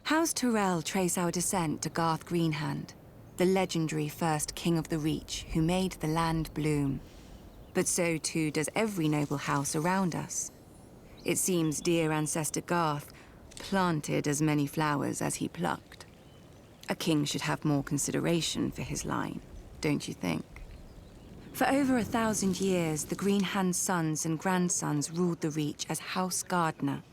House Tyrell trace our descent to Garth Greenhand, the legendary first king of the Reach who made the land bloom. But so too does every noble house around us. It seems dear ancestor Garth planted as many flowers as he plucked. A king should have more consideration for his line, don't you think? For over 1,000 years, the Greenhand sons and grandsons ruled the Reach as House Gardener.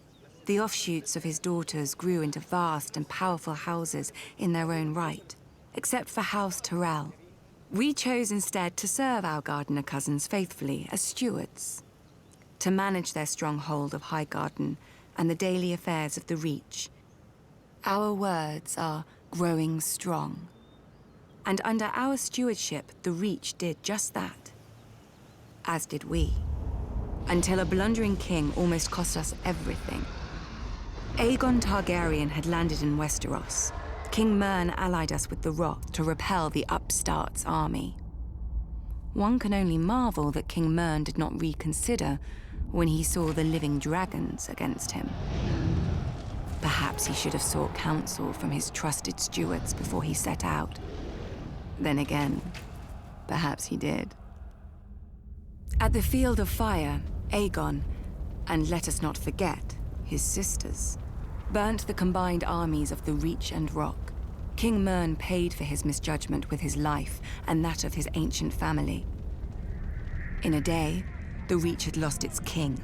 The offshoots of his daughters grew into vast and powerful houses in their own right, except for House Tyrell. We chose instead to serve our gardener cousins faithfully as stewards, to manage their stronghold of Highgarden and the daily affairs of the Reach. Our words are growing strong. And under our stewardship, the Reach did just that. As did we. Until a blundering king almost cost us everything. Aegon Targaryen had landed in Westeros. King Mern allied us with the Rock to repel the upstart's army. One can only marvel that King Mern did not reconsider when he saw the living dragons against him. Perhaps he should have sought counsel from his trusted stewards before he set out. Then again, perhaps he did. At the Field of Fire, Aegon, and let us not forget, his sisters, burnt the combined armies of the Reach and Rock. King Mern paid for his misjudgment with his life and that of his ancient family. In a day, the Reach had lost its king,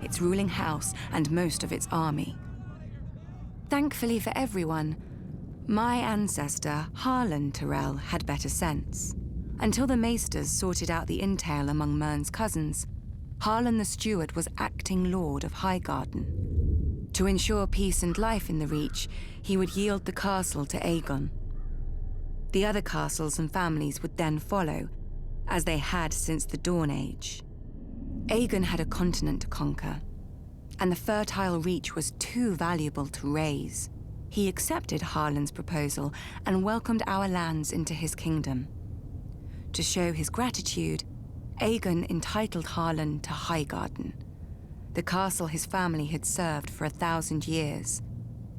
its ruling house, and most of its army. Thankfully for everyone, my ancestor, Harlan Tyrell, had better sense. Until the Maesters sorted out the entail among Mern's cousins, Harlan the Steward was acting lord of Highgarden. To ensure peace and life in the Reach, he would yield the castle to Aegon. The other castles and families would then follow, as they had since the Dawn Age. Aegon had a continent to conquer, and the fertile Reach was too valuable to raise. He accepted Harlan's proposal and welcomed our lands into his kingdom. To show his gratitude, Aegon entitled Harlan to Highgarden, the castle his family had served for 1,000 years,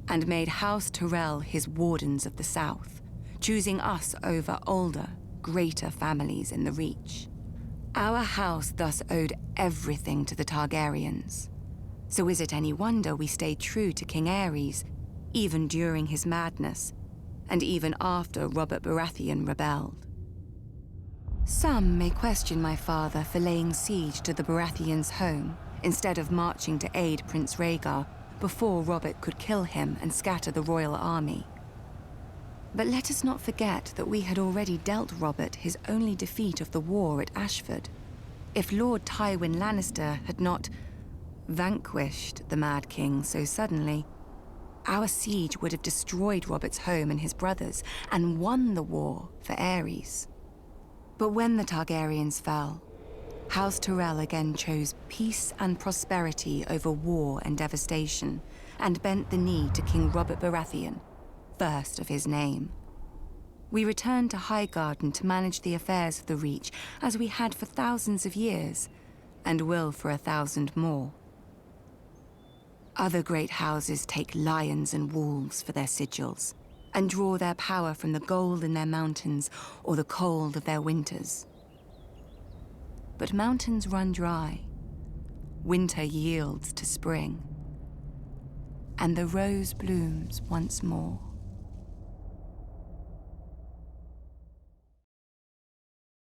and made House Tyrell his wardens of the south, choosing us over older, greater families in the Reach. Our house thus owed everything to the Targaryens. So is it any wonder we stayed true to King Aerys, even during his madness, and even after Robert Baratheon rebelled? Some may question my father for laying siege to the Baratheons' home, instead of marching to aid Prince Rhaegar before Robert could kill him and scatter the royal army. But let us not forget that we had already dealt Robert his only defeat of the war at Ashford. If Lord Tywin Lannister had not vanquished the Mad King so suddenly, our siege would have destroyed Robert's home and his brothers and won the war for Aerys. But when the Targaryens fell, House Tyrell again chose peace and prosperity over war and devastation, and bent the knee to King Robert Baratheon, first of his name. We returned to Highgarden to manage the affairs of the Reach, as we had for thousands of years, and will for 1,000 more. Other great houses take lions and wolves for their sigils, and draw their power from the gold in their mountains or the cold of their winters. But mountains run dry, winter yields to spring, and the rose blooms once more.